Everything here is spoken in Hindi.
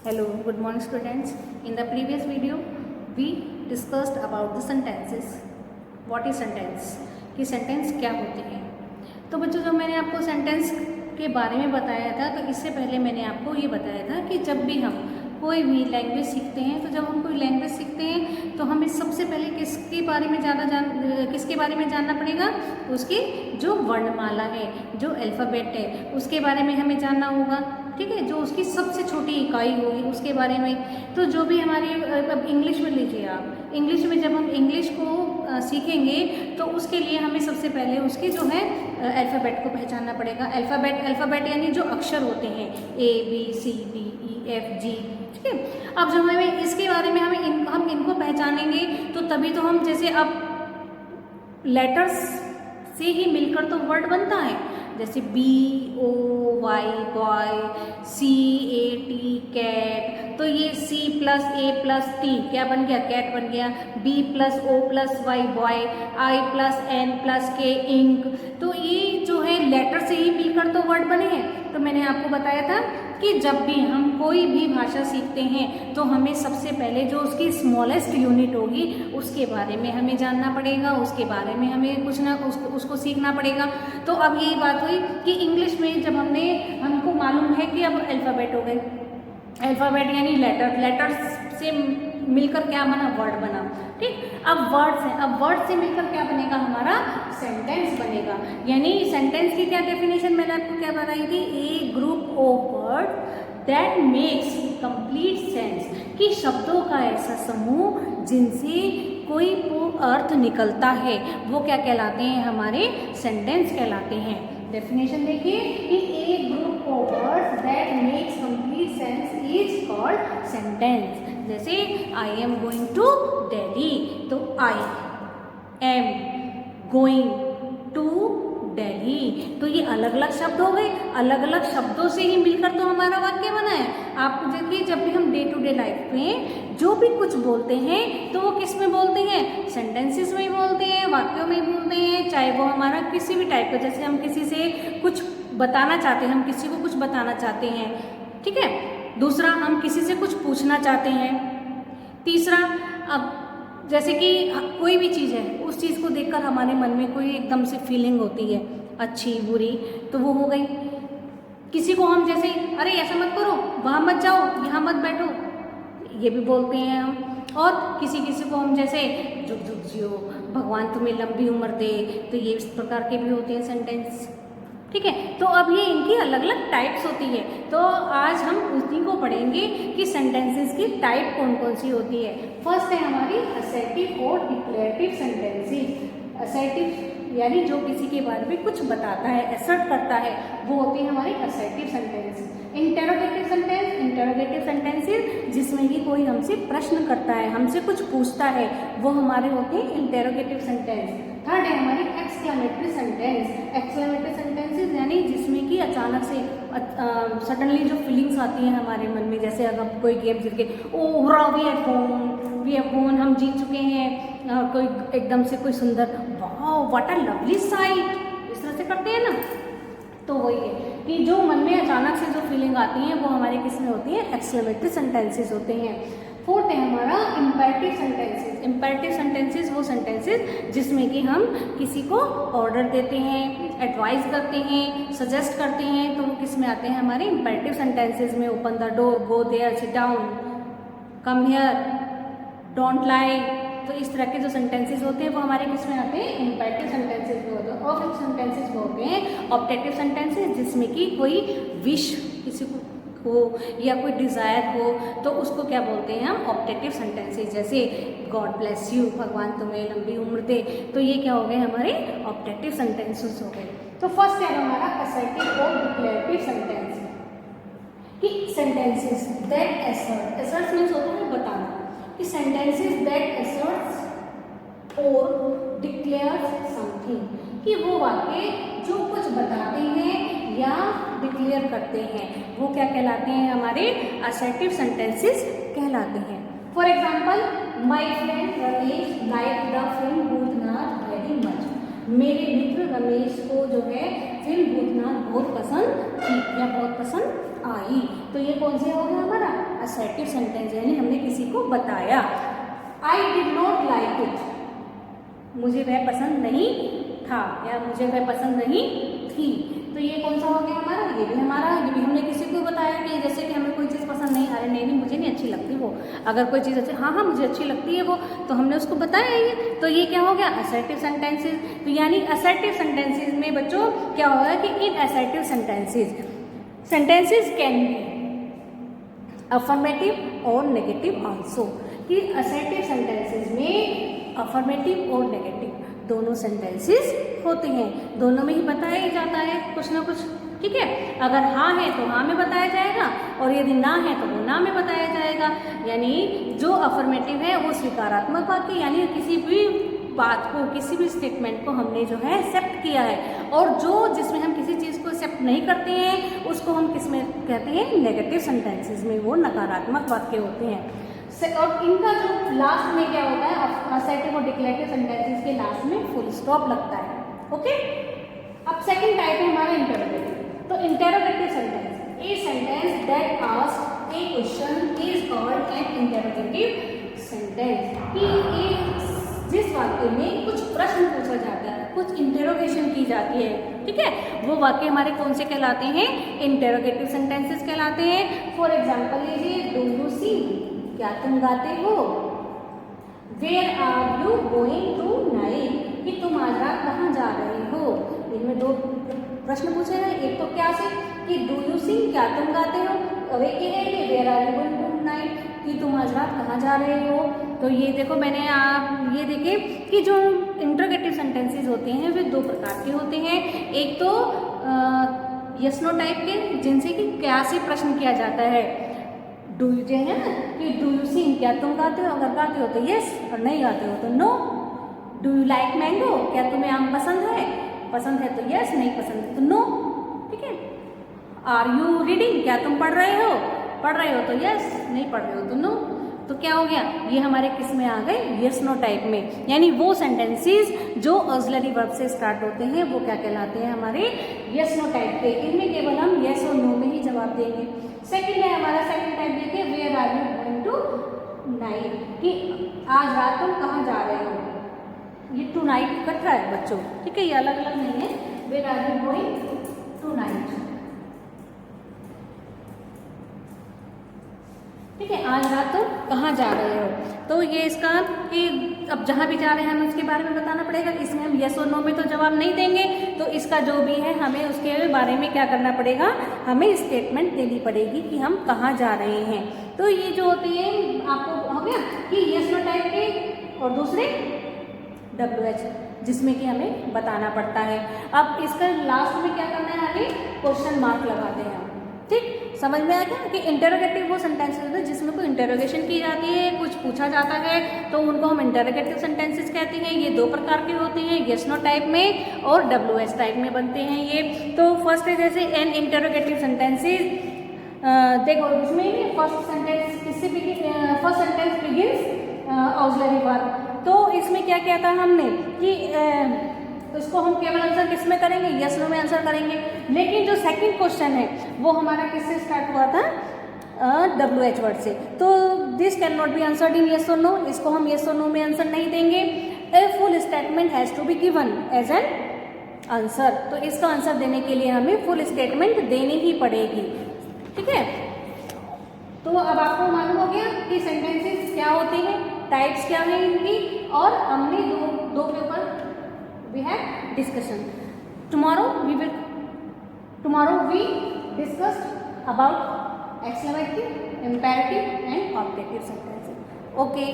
Hello, good morning students. In the previous video, we discussed about the sentences. What is sentence? कि सेंटेंस क्या होते हैं। तो बच्चों जब मैंने आपको सेंटेंस के बारे में बताया था तो इससे पहले मैंने आपको ये बताया था कि जब भी हम कोई भी लैंग्वेज सीखते हैं तो जब हम कोई लैंग्वेज सीखते हैं तो हमें सबसे पहले किसके बारे में जानना पड़ेगा। उसकी जो वर्णमाला है, जो अल्फ़ाबेट है, उसके बारे में हमें जानना होगा। ठीक है, जो उसकी सबसे छोटी इकाई होगी उसके बारे में। तो जो भी हमारी अब इंग्लिश में लीजिए आप, इंग्लिश में जब हम इंग्लिश को सीखेंगे तो उसके लिए हमें सबसे पहले उसकी जो है अल्फ़ाबेट को पहचानना पड़ेगा। अल्फ़ाबेट यानी जो अक्षर होते हैं ABCDEFG। ठीक है, अब जब हमें इसके बारे में हम इनको पहचानेंगे तो तभी तो हम जैसे अब लेटर्स से ही मिलकर तो वर्ड बनता है। जैसे BOY बॉय, CAT कैट, तो ये C+A+T क्या बन गया, कैट बन गया। B+O+Y boy, I+N+K ink. तो ये जो है लेटर से ही मिलकर तो वर्ड बने हैं। तो मैंने आपको बताया था कि जब भी हम कोई भी भाषा सीखते हैं तो हमें सबसे पहले जो उसकी स्मॉलेस्ट यूनिट होगी उसके बारे में हमें जानना पड़ेगा, उसके बारे में हमें कुछ ना उसको सीखना पड़ेगा। तो अब यही बात हुई कि इंग्लिश में जब हमको मालूम है कि अब अल्फ़ाबेट हो गए, अल्फ़ाबेट यानी लेटर्स से मिलकर क्या बना, वर्ड बना। ठीक, अब वर्ड से मिलकर क्या बनेगा, हमारा सेंटेंस बनेगा। यानी सेंटेंस की क्या डेफिनेशन मैंने आपको क्या बताई थी, a group of word that makes complete sense, कि शब्दों का ऐसा समूह जिनसे कोई अर्थ निकलता है वो क्या कहलाते हैं, हमारे सेंटेंस कहलाते हैं। डेफिनेशन देखिए कि a group of words that makes complete sense is called sentence. जैसे I am going to Delhi, तो I am going to Delhi, तो ये अलग अलग शब्द हो गए, अलग अलग शब्दों से ही मिलकर तो हमारा वाक्य बना है। आपको देखिए जब भी हम डे टू डे लाइफ में जो भी कुछ बोलते हैं तो वो किस में बोलते हैं, सेंटेंसेस में ही बोलते हैं, वाक्यों में ही बोलते हैं। चाहे वो हमारा किसी भी टाइप का, जैसे हम किसी से कुछ बताना चाहते हैं, हम किसी को कुछ बताना चाहते हैं। ठीक है, दूसरा हम किसी से कुछ पूछना चाहते हैं। तीसरा, अब जैसे कि कोई भी चीज़ है, उस चीज़ को देखकर हमारे मन में कोई एकदम से फीलिंग होती है, अच्छी बुरी, तो वो हो गई। किसी को हम जैसे अरे ऐसा मत करो, वहाँ मत जाओ, यहाँ मत बैठो, ये भी बोलते हैं हम। और किसी को हम जैसे जुग जुग जियो, भगवान तुम्हें लंबी उम्र दे, तो ये इस प्रकार के भी होते हैं सेंटेंस। ठीक है, तो अब ये इनकी अलग अलग टाइप्स होती है। तो आज हम उसी को पढ़ेंगे कि सेंटेंसेस की टाइप कौन कौन सी होती है। फर्स्ट है हमारी असर्टिव और डिक्लेरेटिव सेंटेंसेस। असर्टिव यानी जो किसी के बारे में कुछ बताता है, असर्ट करता है, वो होती है हमारी असर्टिव सेंटेंस। इंटरोगेटिव सेंटेंसेस जिसमें कि कोई हमसे प्रश्न करता है, हमसे कुछ पूछता है, वो हमारे होते हैं इंटरोगेटिव सेंटेंस। थर्ड है हमारी एक्सक्लेमेटरी सेंटेंसेस यानी जिसमें कि अचानक से सडनली जो फीलिंग्स आती हैं हमारे मन में, जैसे अगर कोई गेम जीत के ओह वी हैव वोन, हम जीत चुके हैं, कोई एकदम से कोई सुंदर wow what a lovely site, इस तरह से करते हैं ना। तो वही है कि जो मन में अचानक से जो फीलिंग आती है वो हमारे किस में होती है, एक्सक्लेमेटरी सेंटेंसेस होते हैं। फोर्थ है हमारा इम्पेरेटिव सेंटेंसेस। इम्पेरेटिव सेंटेंसेस वो सेंटेंसेस जिसमें कि हम किसी को ऑर्डर देते हैं, एडवाइस करते हैं, सजेस्ट करते हैं, तो वो किस में आते हैं, हमारे इम्पेरेटिव सेंटेंसेस में। Open the door, go there, sit down, come here, don't lie. तो इस तरह के जो सेंटेंसेस होते हैं वो हमारे किस में आते हैं, इम्पेरेटिव सेंटेंसेस में होते हैं। और कुछ सेंटेंसेस वो होते हैं ऑप्टेटिव सेंटेंसेस जिसमें कि कोई विश किसी को हो या कोई डिज़ायर हो तो उसको क्या बोलते हैं हम, ऑप्टेटिव सेंटेंसेस। जैसे गॉड ब्लेस यू, भगवान तुम्हें लंबी उम्र दे, तो ये क्या हो गए, हमारे ऑप्टेटिव सेंटेंसेस हो गए। तो फर्स्ट है हमारा असर्टिव और डिक्लेरेटिव सेंटेंस। कि सेंटेंसेस दैट असर्ट मीन्स होता है बताना, कि सेंटेंसेस दैट असर्ट्स और डिक्लेयर्स समथिंग, कि वो वाक्य जो कुछ बताते हैं या डिक्लेयर करते हैं वो क्या कहलाते हैं, हमारे असर्टिव सेंटेंसेस कहलाते हैं। For example, my friend Ramesh like the film Bhoothnath very much. मेरे मित्र रमेश को जो है फिल्म भूतनाथ बहुत पसंद थी या बहुत पसंद आई। तो ये कौन सा हो गया हमारा असर्टिव सेंटेंस, यानी हमने किसी को बताया। I did not like it, मुझे वह पसंद नहीं था या मुझे वह पसंद नहीं थी। तो ये कौन सा हो गया हमारा, ये भी हमारा, ये भी हमने किसी को बताया कि जैसे कि हमें कोई चीज़ पसंद नहीं, अरे नहीं नहीं मुझे नहीं अच्छी लगती वो, अगर कोई चीज़ अच्छी, हाँ हाँ मुझे अच्छी लगती है वो, तो हमने उसको बताया ये, तो ये क्या हो गया असर्टिव सेंटेंसेस। तो यानी असर्टिव सेंटेंसेस में बच्चों क्या होगा कि in assertive sentences can be affirmative और नेगेटिव आल्सो, कि असर्टिव सेंटेंसेस में अफर्मेटिव और नेगेटिव दोनों सेंटेंसेस होते हैं, दोनों में ही बताया जाता है कुछ ना कुछ, ठीक है। अगर हाँ है तो हाँ में बताया जाएगा, और यदि ना है तो वो ना में बताया जाएगा। यानी जो अफर्मेटिव है वो स्वीकारात्मक वाक्य, यानी किसी भी बात को, किसी भी स्टेटमेंट को हमने जो है एक्सेप्ट किया है, और जो जिसमें हम किसी चीज़ को एक्सेप्ट नहीं करते हैं उसको हम किस में कहते हैं, नेगेटिव सेंटेंसेस में, वो नकारात्मक वाक्य होते हैं। और इनका जो लास्ट में क्या होता है, असर्टिव और डिक्लेरेटिव सेंटेंसेस के लास्ट में फुल स्टॉप लगता है, ओके। अब सेकंड टाइप है हमारा इंटरोगेटिव। तो interrogative sentence, a sentence that asks A question is called an interrogative sentence, कि जिस वाक्य में कुछ प्रश्न पूछा जाता है, कुछ इंटरोगेशन की जाती है, ठीक है, वो वाक्य हमारे कौन से कहलाते हैं, इंटरोगेटिव सेंटेंसेस कहलाते हैं। फॉर एग्जाम्पल लीजिए, डू यू सिंग, क्या तुम गाते हो, where are you going tonight, कि तुम आज रात कहाँ जा रहे हो। इनमें दो प्रश्न पूछे हैं, एक तो क्या से कि डू यू सिंग, क्या तुम गाते हो, और एक ये है कि where are you going tonight, कि तुम आज रात कहाँ जा रहे हो। तो ये देखो मैंने आप ये देखे कि जो इंटरोगेटिव सेंटेंसेस होते हैं वे दो प्रकार के होते हैं। एक तो यस नो टाइप के, जिनसे कि क्या से प्रश्न किया जाता है, डू यू जो है ना कि डू यू सिंग, क्या तुम गाते हो, अगर गाते हो तो यस और नहीं गाते हो तो no. Do you like mango, क्या तुम्हें आम पसंद है, पसंद है तो यस, नहीं पसंद है तो नो, ठीक है। आर यू रीडिंग, क्या तुम पढ़ रहे हो तो यस, नहीं पढ़ रहे हो तो नो। तो क्या हो गया, ये हमारे किस में आ गए, यस नो टाइप में, यानी वो सेंटेंसेस जो ऑक्सिलरी वर्ब से स्टार्ट होते हैं वो क्या कहलाते हैं, हमारे यस नो टाइप के। इनमें केवल हम यस और नो में ही जवाब देंगे। सेकंड है हमारा, सेकंड टाइप देखिए, where are you going tonight, कि आज रात तुम कहाँ जा रहे हो। ये टू नाइट इकट्ठा है बच्चों, ठीक है, ये अलग अलग नहीं है। Where are you going tonight, ठीक है, आज रात तुम कहाँ जा रहे हो। तो ये इसका कि अब जहाँ भी जा रहे हैं हमें उसके बारे में बताना पड़ेगा। इसमें हम यस और नो में तो जवाब नहीं देंगे, तो इसका जो भी है हमें उसके बारे में क्या करना पड़ेगा, हमें स्टेटमेंट देनी पड़ेगी कि हम कहाँ जा रहे हैं। तो ये जो होती है आपको हो गया कि यस नो टाइप के, और दूसरे WH, जिसमें कि हमें बताना पड़ता है। अब इसका लास्ट में क्या करना है, हमें क्वेश्चन मार्क लगाते हैं, ठीक, समझ में आ गया कि इंटरोगेटिव वो सेंटेंसेस होते हैं जिसमें कोई इंटरोगेशन की जाती है, कुछ पूछा जाता है, तो उनको हम इंटरोगेटिव सेंटेंसेस कहते हैं। ये दो प्रकार के होते हैं, यस नो टाइप में और WH टाइप में बनते हैं ये। तो फर्स्ट है जैसे एन इंटरोगेटिव सेंटेंसेस, देखो इसमें फर्स्ट सेंटेंस किससे first sentence begins auxiliary verb. तो इसमें क्या किया था हमने कि इसको हम केवल आंसर किस में करेंगे, यस नो में आंसर करेंगे। लेकिन जो सेकंड क्वेश्चन है वो हमारा किससे स्टार्ट हुआ था, WH वर्ड से। तो this can not be answered in yes और नो, इसको हम यस और नो में आंसर नहीं देंगे। A full statement has to be given as an answer, तो इसका आंसर देने के लिए हमें फुल स्टेटमेंट देनी ही पड़ेगी, ठीक है। तो अब आपको मालूम हो गया कि सेंटेंसेस क्या होती हैं, टाइप्स क्या हैं इनकी, और हमने दो के ऊपर we have discussion. Tomorrow we discussed about exclamative, imperative and objective sentences. Okay.